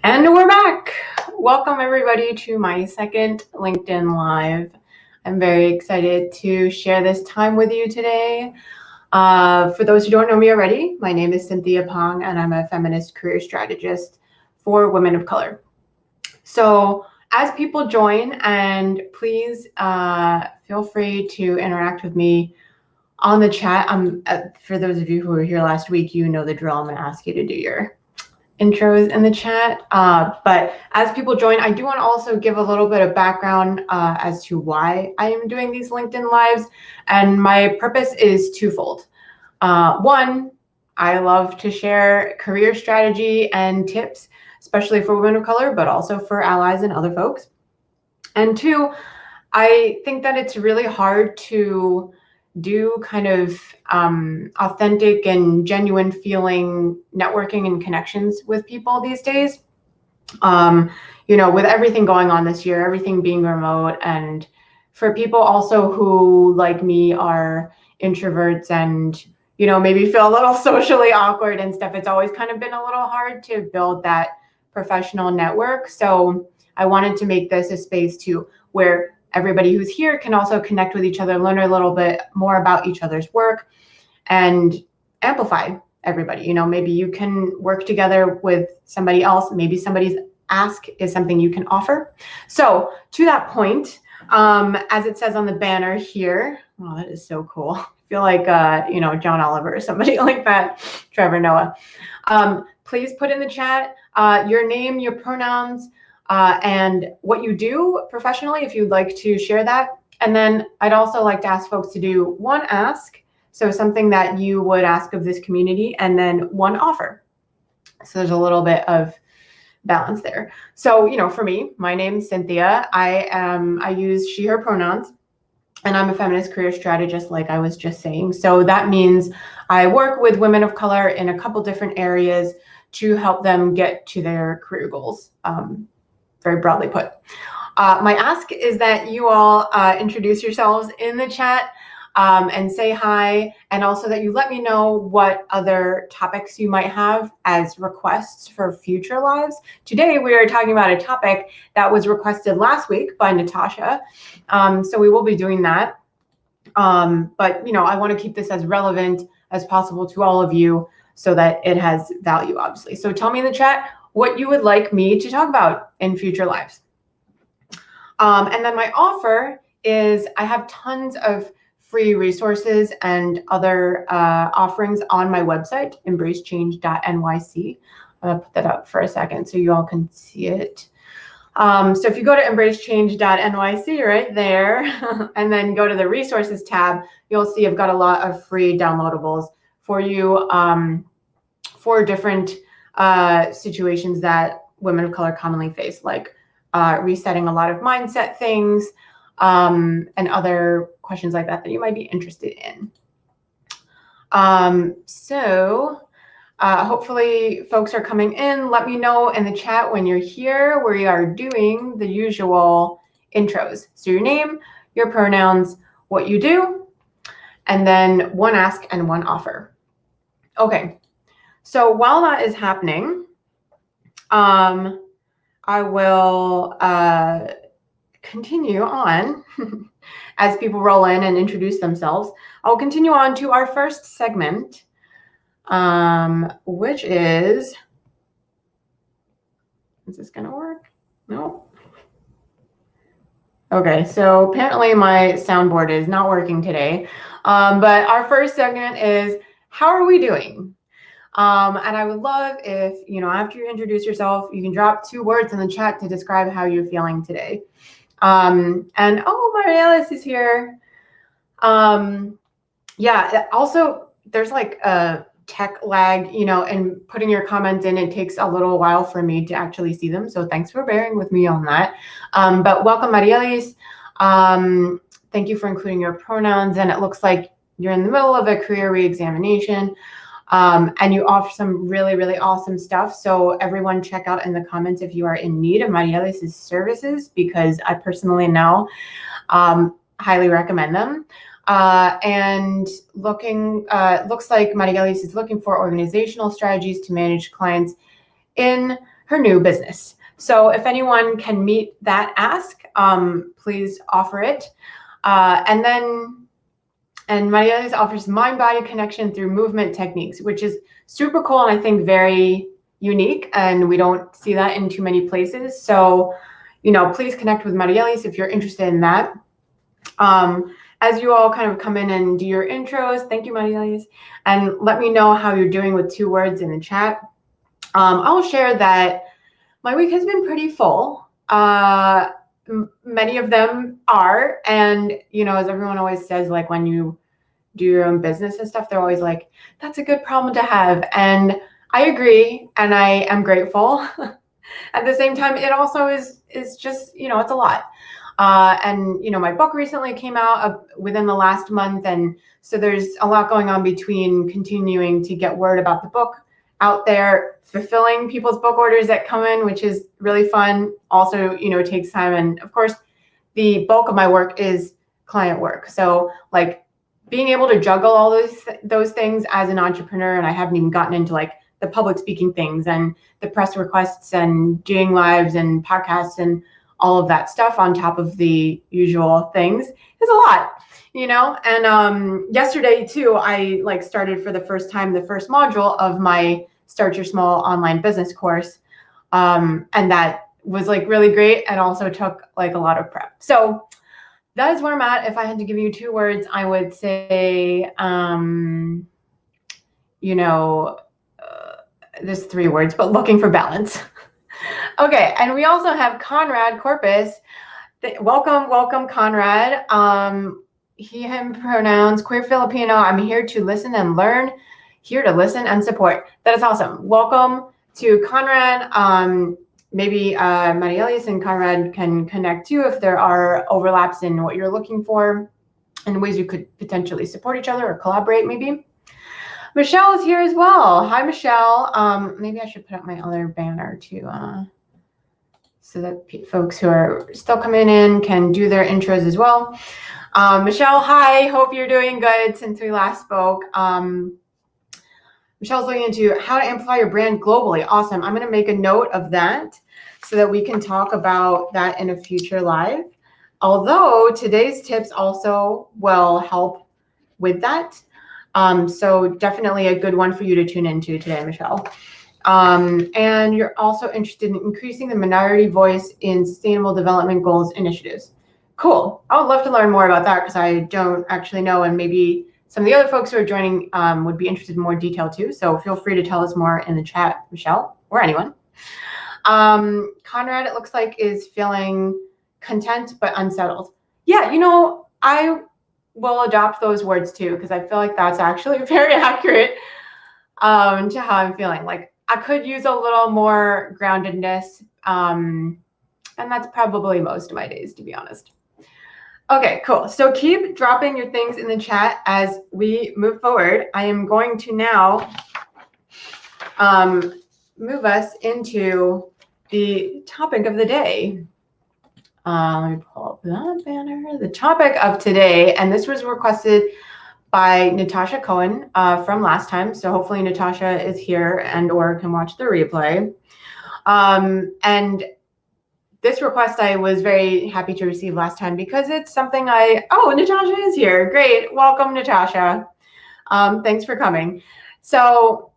And we're back. Welcome everybody to my second LinkedIn Live. I'm very excited to share this time with you today. For those who don't know me already, my name is Cynthia Pong and I'm a feminist career strategist for women of color. So as people join, and please feel free to interact with me on the chat. For those of you who were here last week, you know the drill. I'm going to ask you to do your intros in the chat, but as people join, I do want to also give a little bit of background as to why I am doing these LinkedIn Lives, and my purpose is twofold. One, I love to share career strategy and tips, especially for women of color, but also for allies and other folks. And two, I think that it's really hard to do kind of authentic and genuine feeling networking and connections with people these days. With everything going on this year, everything being remote, and for people also who, like me, are introverts and, maybe feel a little socially awkward and stuff, it's always kind of been a little hard to build that professional network. So I wanted to make this a space too where everybody who's here can also connect with each other, learn a little bit more about each other's work, and amplify everybody. Maybe you can work together with somebody else. Maybe somebody's ask is something you can offer. So to that point, as it says on the banner here, wow, that is so cool. I feel like, John Oliver or somebody like that, Trevor Noah. Please put in the chat your name, your pronouns, and what you do professionally, if you'd like to share that. And then I'd also like to ask folks to do one ask, so something that you would ask of this community, and then one offer. So there's a little bit of balance there. So, for me, my name's Cynthia. I use she, her pronouns, and I'm a feminist career strategist, like I was just saying. So that means I work with women of color in a couple different areas to help them get to their career goals. Very broadly put. My ask is that you all introduce yourselves in the chat and say hi, and also that you let me know what other topics you might have as requests for future lives. Today, we are talking about a topic that was requested last week by Natasha, so we will be doing that. But, I want to keep this as relevant as possible to all of you so that it has value, obviously. So tell me in the chat what you would like me to talk about in future lives. And then my offer is I have tons of free resources and other offerings on my website, embracechange.nyc. I'm going to put that up for a second so you all can see it. So if you go to embracechange.nyc right there, and then go to the resources tab, you'll see I've got a lot of free downloadables for you for different situations that women of color commonly face, like resetting a lot of mindset things and other questions like that you might be interested in. Hopefully folks are coming in. Let me know in the chat when you're here. We are doing the usual intros. So your name, your pronouns, what you do, and then one ask and one offer. Okay. So while that is happening, I will continue on as people roll in and introduce themselves. I'll continue on to our first segment, which is this going to work? No. Okay, so apparently my soundboard is not working today, but our first segment is, how are we doing? And I would love if, after you introduce yourself, you can drop 2 words in the chat to describe how you're feeling today. And Marielis is here. Yeah, also there's like a tech lag, and putting your comments in, it takes a little while for me to actually see them. So thanks for bearing with me on that. But welcome, Marielis. Thank you for including your pronouns. And it looks like you're in the middle of a career reexamination. And you offer some really, really awesome stuff. So everyone check out in the comments if you are in need of Marielis' services, because I personally now highly recommend them. And looks like Marielis is looking for organizational strategies to manage clients in her new business. So if anyone can meet that ask, please offer it. And Maria Elise offers mind-body connection through movement techniques, which is super cool and I think very unique, and we don't see that in too many places. So, please connect with Maria Elise if you're interested in that. As you all kind of come in and do your intros, thank you, Maria Elise, and let me know how you're doing with 2 words in the chat. I'll share that my week has been pretty full. Many of them are, and as everyone always says, like when you do your own business and stuff, they're always like, that's a good problem to have. And I agree, and I am grateful. At the same time, it also is just, it's a lot. And my book recently came out within the last month, and so there's a lot going on between continuing to get word about the book out there, fulfilling people's book orders that come in, which is really fun. Also, it takes time, and of course, the bulk of my work is client work. So, like, being able to juggle all those things as an entrepreneur, and I haven't even gotten into like the public speaking things and the press requests and doing lives and podcasts and all of that stuff on top of the usual things is a lot, And yesterday too, I started for the first time the first module of my Start Your Small Online Business course, and that was really great, and also took a lot of prep. So that is where I'm at. If I had to give you 2 words, I would say, there's 3 words, but looking for balance. Okay, and we also have Conrad Corpus. Welcome, Conrad. He, him pronouns, queer Filipino. I'm here to listen and learn, here to listen and support. That is awesome. Welcome to Conrad. Maybe Maria Elise and Conrad can connect too if there are overlaps in what you're looking for and ways you could potentially support each other or collaborate maybe. Michelle is here as well. Hi, Michelle. Maybe I should put up my other banner too, so that folks who are still coming in can do their intros as well. Michelle, hi. Hope you're doing good since we last spoke. Michelle's looking into how to amplify your brand globally. Awesome. I'm going to make a note of that so that we can talk about that in a future live. Although today's tips also will help with that. So definitely a good one for you to tune into today, Michelle. And you're also interested in increasing the minority voice in Sustainable Development Goals initiatives. Cool. I would love to learn more about that because I don't actually know, and maybe some of the other folks who are joining would be interested in more detail too. So feel free to tell us more in the chat, Michelle, or anyone. Conrad, it looks like, is feeling content but unsettled. Yeah, I will adopt those words too, because I feel like that's actually very accurate to how I'm feeling. Like, I could use a little more groundedness, and that's probably most of my days, to be honest. Okay, cool. So keep dropping your things in the chat as we move forward. I am going to now move us into the topic of the day. Let me pull up that banner. The topic of today, and this was requested by Natasha Cohen from last time. So hopefully Natasha is here and or can watch the replay. And this request I was very happy to receive last time because it's something Natasha is here. Great. Welcome, Natasha. Thanks for coming. So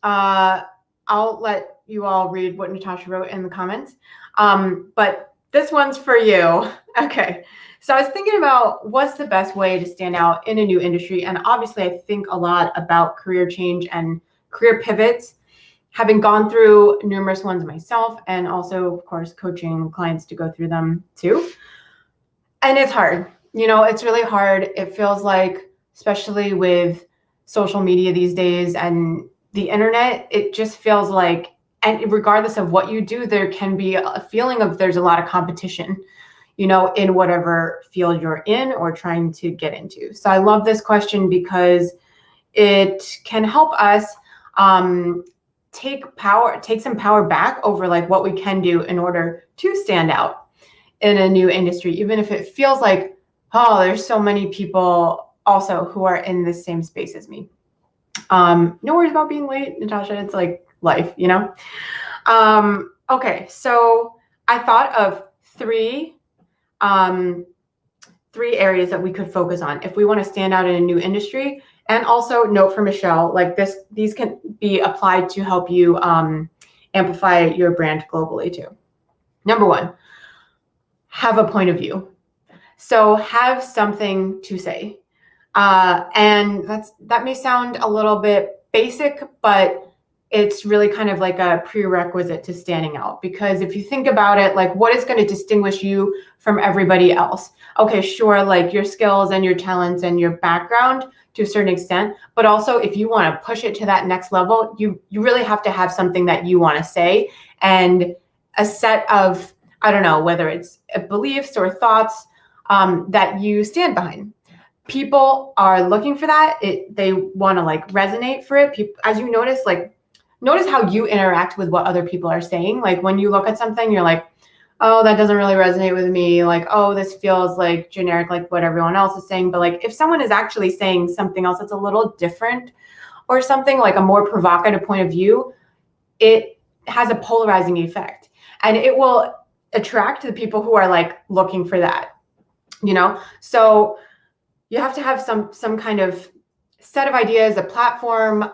I'll let you all read what Natasha wrote in the comments. But this one's for you. Okay. So I was thinking about what's the best way to stand out in a new industry. And obviously I think a lot about career change and career pivots, having gone through numerous ones myself, and also, of course, coaching clients to go through them too. And it's hard. It's really hard. It feels like, especially with social media these days and the internet, it just feels like, and regardless of what you do, there can be a feeling of there's a lot of competition, in whatever field you're in or trying to get into. So I love this question because it can help us take some power back over like what we can do in order to stand out in a new industry, even if it feels like, oh, there's so many people also who are in the same space as me. No worries about being late, Natasha. It's like life, Okay, so I thought of three areas that we could focus on if we want to stand out in a new industry. And also note for Michelle, like these can be applied to help you amplify your brand globally too. Number one, have a point of view. So have something to say. And that may sound a little bit basic, but it's really kind of like a prerequisite to standing out. Because if you think about it, like what is going to distinguish you from everybody else? Okay, sure, like your skills and your talents and your background to a certain extent, but also if you want to push it to that next level, you really have to have something that you want to say and a set of, I don't know, whether it's beliefs or thoughts that you stand behind. People are looking for that. They want to like resonate for it. As you notice, like notice how you interact with what other people are saying. Like when you look at something, you're like, oh, that doesn't really resonate with me. Like, oh, this feels like generic, like what everyone else is saying. But like if someone is actually saying something else that's a little different or something like a more provocative point of view, it has a polarizing effect and it will attract the people who are like looking for that, you know? So you have to have some kind of set of ideas, a platform,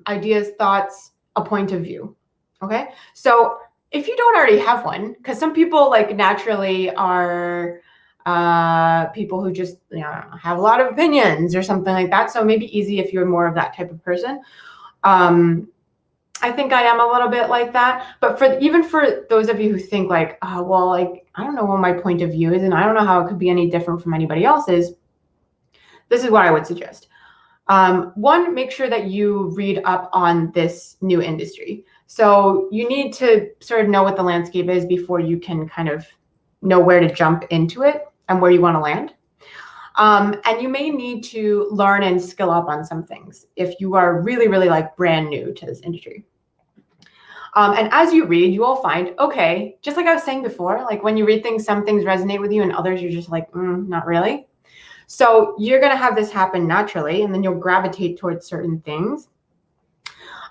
ideas, thoughts, a point of view. Okay. So if you don't already have one, because some people like naturally are people who just have a lot of opinions or something like that. So maybe easy if you're more of that type of person. I think I am a little bit like that. But even for those of you who think like, well, like, I don't know what my point of view is and I don't know how it could be any different from anybody else's, this is what I would suggest. One, make sure that you read up on this new industry. So you need to sort of know what the landscape is before you can kind of know where to jump into it and where you want to land. And you may need to learn and skill up on some things if you are really, really like brand new to this industry. And as you read, you will find, okay, just like I was saying before, like when you read things, some things resonate with you and others you're just like, not really. So you're going to have this happen naturally, and then you'll gravitate towards certain things.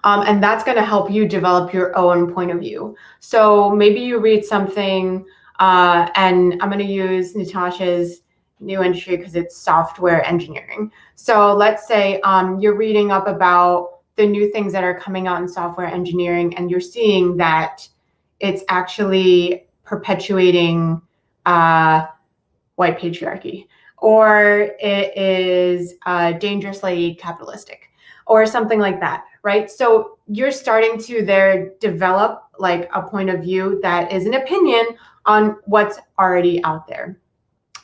And that's going to help you develop your own point of view. So maybe you read something, and I'm going to use Natasha's new industry because it's software engineering. So let's say you're reading up about the new things that are coming out in software engineering, and you're seeing that it's actually perpetuating white patriarchy, or it is dangerously capitalistic, or something like that, right? So you're starting to there develop like a point of view that is an opinion on what's already out there.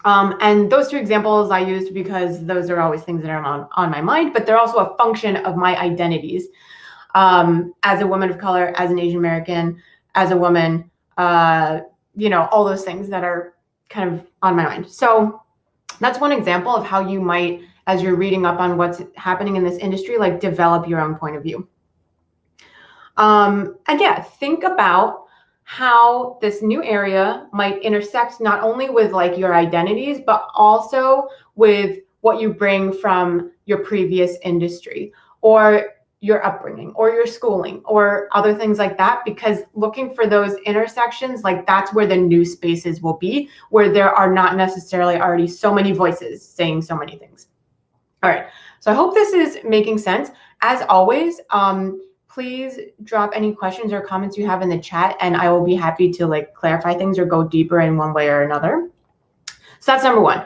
And those two examples I used because those are always things that are on my mind, but they're also a function of my identities as a woman of color, as an Asian American, as a woman, all those things that are kind of on my mind. So that's one example of how you might, as you're reading up on what's happening in this industry, like develop your own point of view. And yeah, think about how this new area might intersect not only with like your identities, but also with what you bring from your previous industry or your upbringing or your schooling or other things like that, because looking for those intersections, like that's where the new spaces will be, where there are not necessarily already so many voices saying so many things. All right, so I hope this is making sense. As always, please drop any questions or comments you have in the chat, and I will be happy to like clarify things or go deeper in one way or another. So that's number one.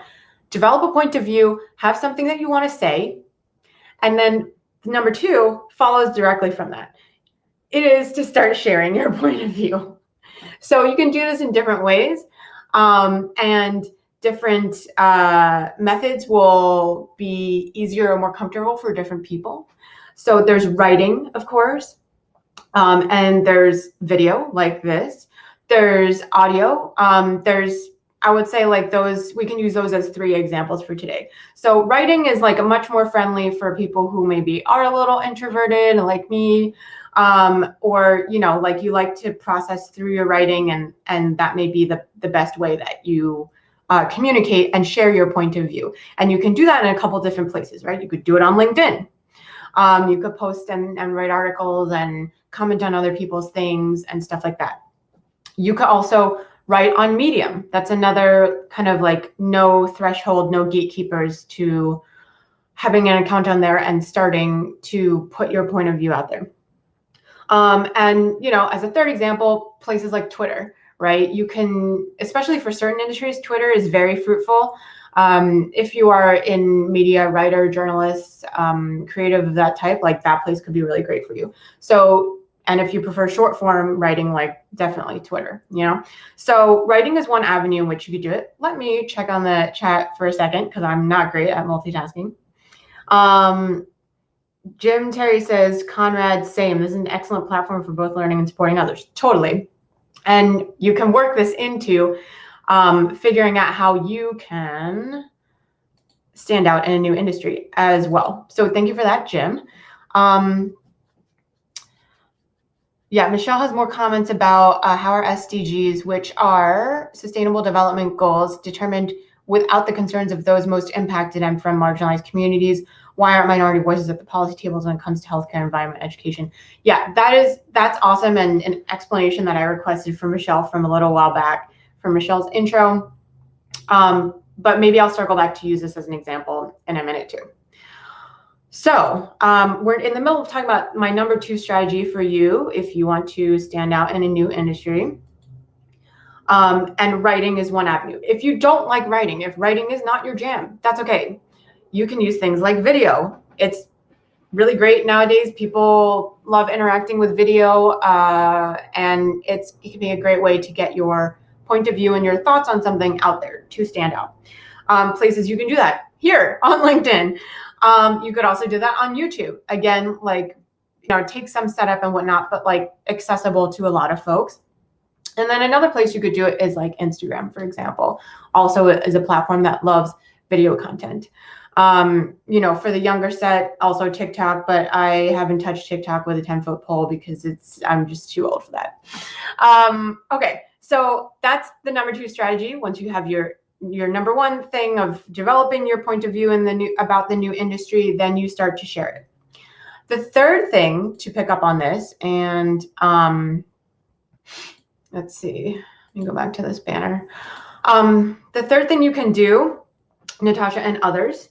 Develop a point of view, have something that you want to say, and then number two follows directly from that. It is to start sharing your point of view. So you can do this in different ways, and different methods will be easier or more comfortable for different people. So there's writing, of course, and there's video like this. There's audio. I would say like those, we can use those as 3 examples for today. So writing is like a much more friendly for people who maybe are a little introverted like me, or, like you like to process through your writing, and that may be the best way that you communicate and share your point of view. And you can do that in a couple different places, right? You could do it on LinkedIn. You could post and write articles and comment on other people's things and stuff like that. You could also write on Medium. That's another kind of like no threshold, no gatekeepers to having an account on there and starting to put your point of view out there. And, you know, as a third example, places like Twitter, right? You can, especially for certain industries, Twitter is very fruitful. If you are in media, writer, journalist, creative of that type, like that place could be really great for you. So, and if you prefer short form writing, like definitely Twitter, you know? So writing is one avenue in which you could do it. Let me check on the chat for a second because I'm not great at multitasking. Jim Terry says, Conrad, same. This is an excellent platform for both learning and supporting others. Totally. And you can work this into figuring out how you can stand out in a new industry as well. So thank you for that, Jim. Yeah, Michelle has more comments about how our SDGs, which are Sustainable Development Goals, determined without the concerns of those most impacted and from marginalized communities. Why aren't minority voices at the policy tables when it comes to healthcare, environment, education? Yeah, that's awesome, and an explanation that I requested from Michelle from a little while back from Michelle's intro. But maybe I'll circle back to use this as an example in a minute too. So we're in the middle of talking about my number 2 strategy for you if you want to stand out in a new industry. And writing is one avenue. If you don't like writing, if writing is not your jam, that's okay. You can use things like video. It's really great nowadays. People love interacting with video, and it can be a great way to get your point of view and your thoughts on something out there to stand out. Places you can do that here on LinkedIn. You could also do that on YouTube. Again, like, you know, take some setup and whatnot, but like accessible to a lot of folks. And then another place you could do it is like Instagram, for example. Also is a platform that loves video content. You know, for the younger set, also TikTok, but I haven't touched TikTok with a 10-foot pole because I'm just too old for that. Okay, so that's the number 2 strategy. Once you have your number 1 thing of developing your point of view about the new industry, then you start to share it. The third thing to pick up on this, and let's see, let me go back to this banner. The third thing you can do, Natasha and others,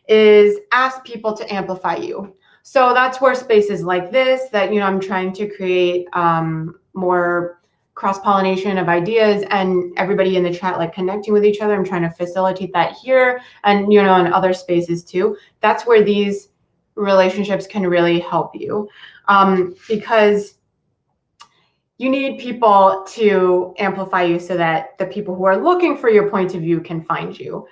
is ask people to amplify you. So that's where spaces like this that, you know, I'm trying to create more cross-pollination of ideas and everybody in the chat like connecting with each other. I'm trying to facilitate that here and, you know, in other spaces too. That's where these relationships can really help you, because you need people to amplify you so that the people who are looking for your point of view can find you.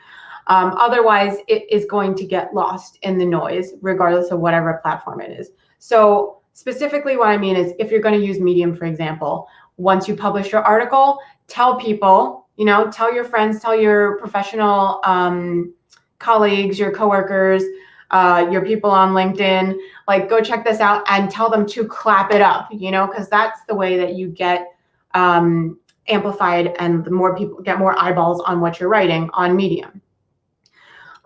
Otherwise, it is going to get lost in the noise, regardless of whatever platform it is. So specifically what I mean is if you're going to use Medium, for example, once you publish your article, tell people, you know, tell your friends, tell your professional colleagues, your coworkers, your people on LinkedIn, like go check this out and tell them to clap it up, you know, because that's the way that you get amplified and the more people get more eyeballs on what you're writing on Medium.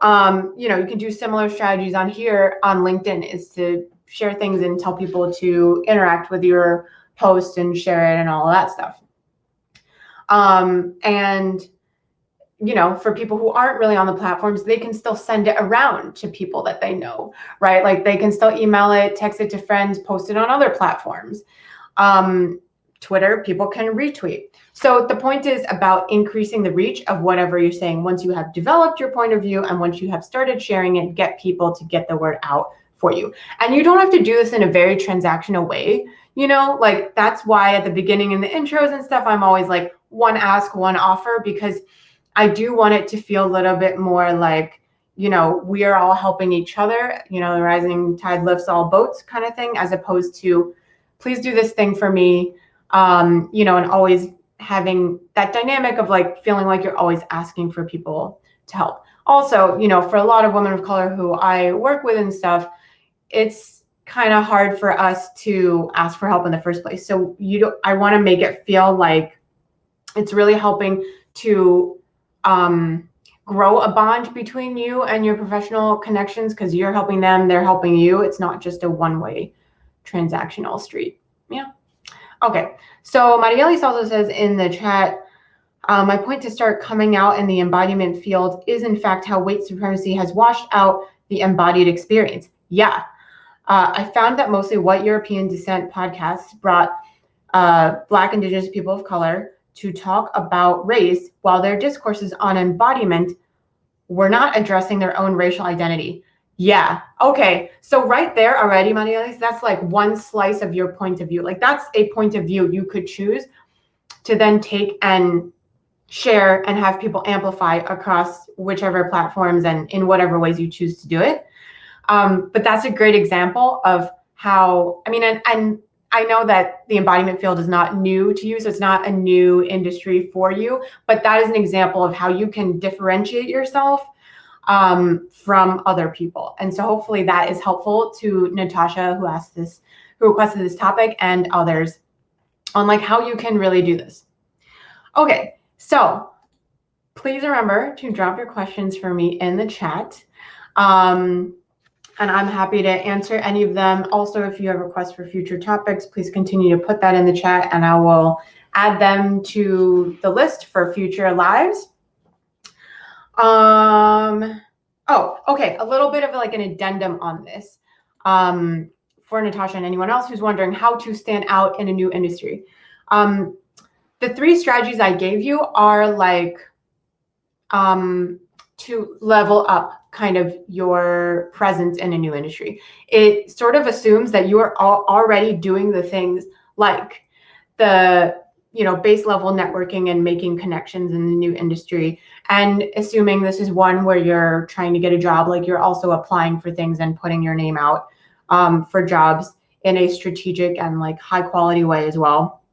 You know, you can do similar strategies on here on LinkedIn is to share things and tell people to interact with your post and share it and all of that stuff. And, you know, for people who aren't really on the platforms, they can still send it around to people that they know, right? Like they can still email it, text it to friends, post it on other platforms. Twitter, people can retweet. So the point is about increasing the reach of whatever you're saying. Once you have developed your point of view and once you have started sharing it, get people to get the word out for you. And you don't have to do this in a very transactional way. You know, like that's why at the beginning in the intros and stuff, I'm always like one ask, one offer, because I do want it to feel a little bit more like, you know, we are all helping each other, you know, the rising tide lifts all boats kind of thing, as opposed to please do this thing for me, you know, and always having that dynamic of like feeling like you're always asking for people to help. Also, you know, for a lot of women of color who I work with and stuff, it's kind of hard for us to ask for help in the first place. So I want to make it feel like it's really helping to grow a bond between you and your professional connections because you're helping them, they're helping you. It's not just a one-way transactional street. Yeah. Okay. So Marielis also says in the chat, my point to start coming out in the embodiment field is in fact how white supremacy has washed out the embodied experience. Yeah. I found that mostly white European descent podcasts brought Black, Indigenous people of color to talk about race, while their discourses on embodiment were not addressing their own racial identity. Yeah. Okay. So right there already, Marielis, that's like one slice of your point of view. Like that's a point of view you could choose to then take and share and have people amplify across whichever platforms and in whatever ways you choose to do it. But that's a great example of how, I mean, and I know that the embodiment field is not new to you, so it's not a new industry for you, but that is an example of how you can differentiate yourself from other people. And so hopefully that is helpful to Natasha, who requested this topic, and others on like how you can really do this. Okay, so please remember to drop your questions for me in the chat. And I'm happy to answer any of them. Also, if you have requests for future topics, please continue to put that in the chat and I will add them to the list for future lives. Oh, okay, a little bit of like an addendum on this for Natasha and anyone else who's wondering how to stand out in a new industry. The 3 strategies I gave you are like to level up kind of your presence in a new industry. It sort of assumes that you are already doing the things like the base level networking and making connections in the new industry, and assuming this is one where you're trying to get a job, like you're also applying for things and putting your name out for jobs in a strategic and like high quality way as well.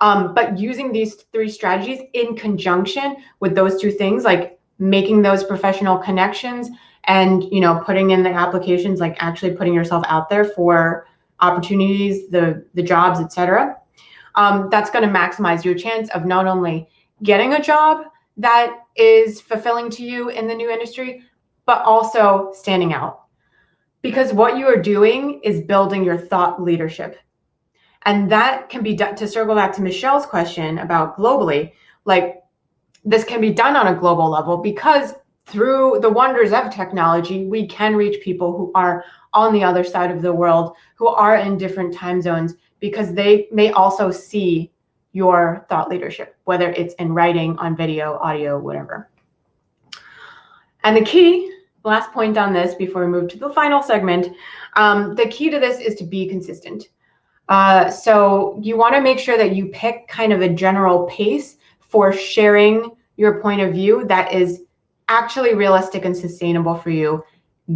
But using these 3 strategies in conjunction with those 2 things, like making those professional connections and, putting in the applications, like actually putting yourself out there for opportunities, the jobs, etc. That's going to maximize your chance of not only getting a job that is fulfilling to you in the new industry, but also standing out. Because what you are doing is building your thought leadership. And that can be done, to circle back to Michelle's question about globally, like this can be done on a global level because through the wonders of technology, we can reach people who are on the other side of the world, who are in different time zones, because they may also see your thought leadership, whether it's in writing, on video, audio, whatever. And the key, last point on this before we move to the final segment, the key to this is to be consistent. So you want to make sure that you pick kind of a general pace for sharing your point of view that is actually realistic and sustainable for you,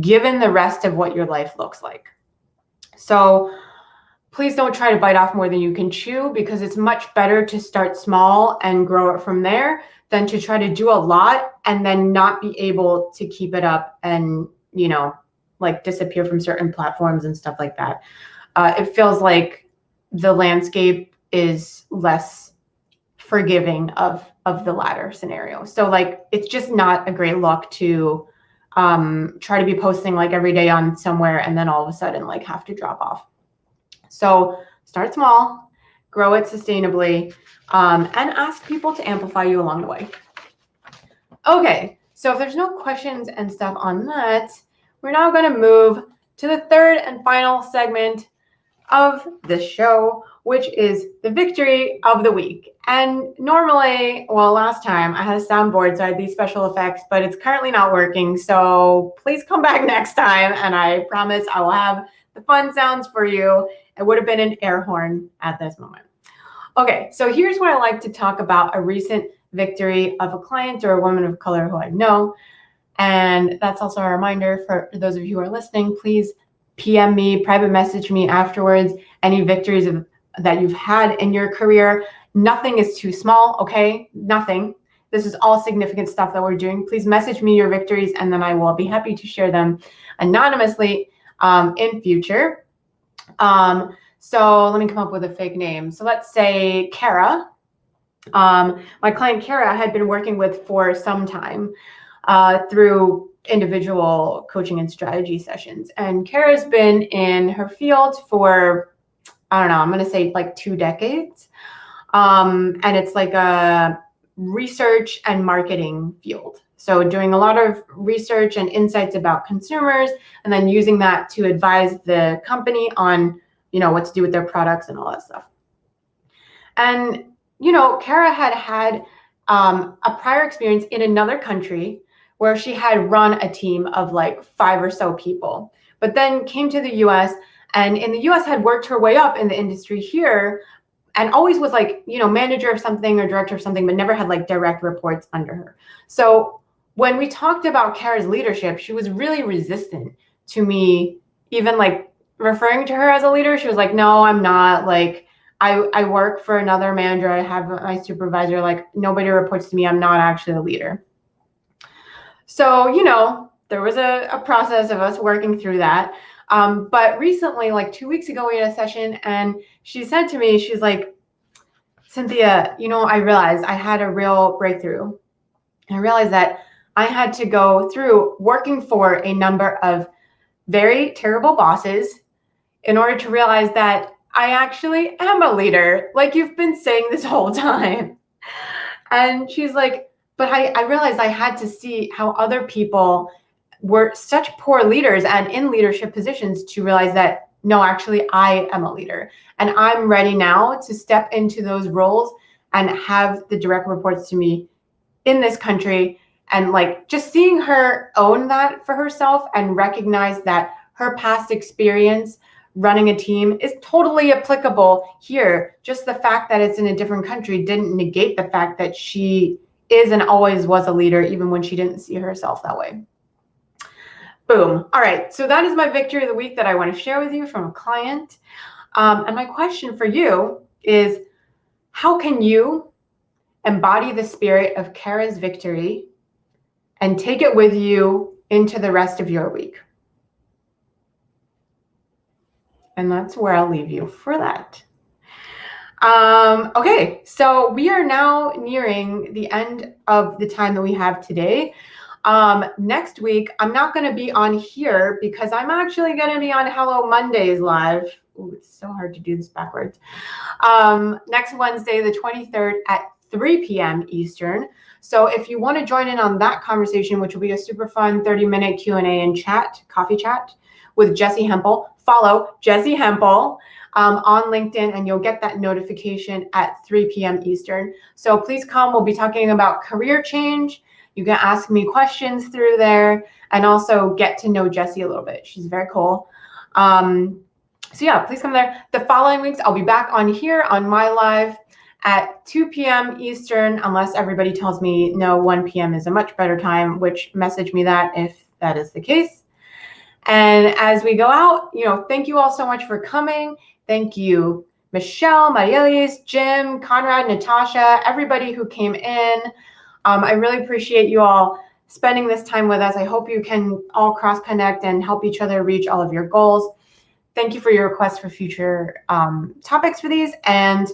given the rest of what your life looks like. So please don't try to bite off more than you can chew, because it's much better to start small and grow it from there than to try to do a lot and then not be able to keep it up and, like disappear from certain platforms and stuff like that. It feels like the landscape is less forgiving of the latter scenario. So like, it's just not a great look to try to be posting like every day on somewhere and then all of a sudden like have to drop off. So start small, grow it sustainably, and ask people to amplify you along the way. Okay, so if there's no questions and stuff on that, we're now going to move to the 3rd and final segment of the show, which is the victory of the week. And normally, well, last time I had a soundboard, so I had these special effects, but it's currently not working. So please come back next time, and I promise I will have the fun sounds for you. It would have been an air horn at this moment. Okay, so here's what I like to talk about: a recent victory of a client or a woman of color who I know. And that's also a reminder for those of you who are listening, please PM me, private message me afterwards, any victories that you've had in your career. Nothing is too small, okay? Nothing. This is all significant stuff that we're doing. Please message me your victories, and then I will be happy to share them anonymously in future. So let me come up with a fake name. So let's say Kara. My client Kara had been working with for some time through individual coaching and strategy sessions. And Kara's been in her field for I don't know, I'm going to say like 2 decades. And it's like a research and marketing field. So doing a lot of research and insights about consumers, and then using that to advise the company on, what to do with their products and all that stuff. And, Kara had a prior experience in another country where she had run a team of like 5 or so people, but then came to the US, and in the US had worked her way up in the industry here, and always was like, manager of something or director of something, but never had like direct reports under her. So when we talked about Kara's leadership, she was really resistant to me even like referring to her as a leader. She was like, no, I'm not. Like, I work for another manager. I have my supervisor. Like, nobody reports to me. I'm not actually a leader. So, there was a process of us working through that. But recently, like 2 weeks ago, we had a session, and she said to me, she's like, Cynthia, I realized I had a real breakthrough. I realized that I had to go through working for a number of very terrible bosses in order to realize that I actually am a leader, like you've been saying this whole time. And she's like, but I realized I had to see how other people were such poor leaders and in leadership positions to realize that, no, actually, I am a leader. And I'm ready now to step into those roles and have the direct reports to me in this country. And like just seeing her own that for herself and recognize that her past experience running a team is totally applicable here. Just the fact that it's in a different country didn't negate the fact that she is and always was a leader, even when she didn't see herself that way. Boom. All right. So that is my victory of the week that I want to share with you from a client. And my question for you is, how can you embody the spirit of Kara's victory and take it with you into the rest of your week? And that's where I'll leave you for that. Okay, so we are now nearing the end of the time that we have today. Next week, I'm not going to be on here because I'm actually going to be on Hello Mondays live. Ooh, it's so hard to do this backwards. Next Wednesday, the 23rd at 3 p.m. Eastern. So if you want to join in on that conversation, which will be a super fun 30-minute Q&A and chat, coffee chat with Jessie Hempel, follow Jessie Hempel on LinkedIn, and you'll get that notification at 3 p.m. Eastern. So please come. We'll be talking about career change. You can ask me questions through there and also get to know Jessie a little bit. She's very cool. So yeah, please come there. The following weeks, I'll be back on here on my live at 2 p.m. Eastern, unless everybody tells me, no, 1 p.m. is a much better time, which message me that if that is the case. And as we go out, thank you all so much for coming. Thank you, Michelle, Marielis, Jim, Conrad, Natasha, everybody who came in. I really appreciate you all spending this time with us. I hope you can all cross-connect and help each other reach all of your goals. Thank you for your requests for future topics for these, and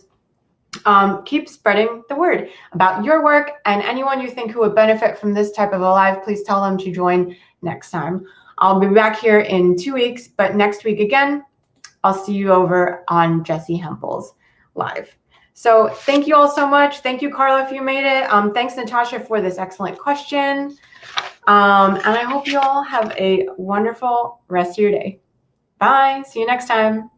keep spreading the word about your work, and anyone you think who would benefit from this type of a live, please tell them to join next time. I'll be back here in 2 weeks, but next week again, I'll see you over on Jessie Hempel's live. So thank you all so much. Thank you, Carla, if you made it. Thanks, Natasha, for this excellent question. And I hope you all have a wonderful rest of your day. Bye. See you next time.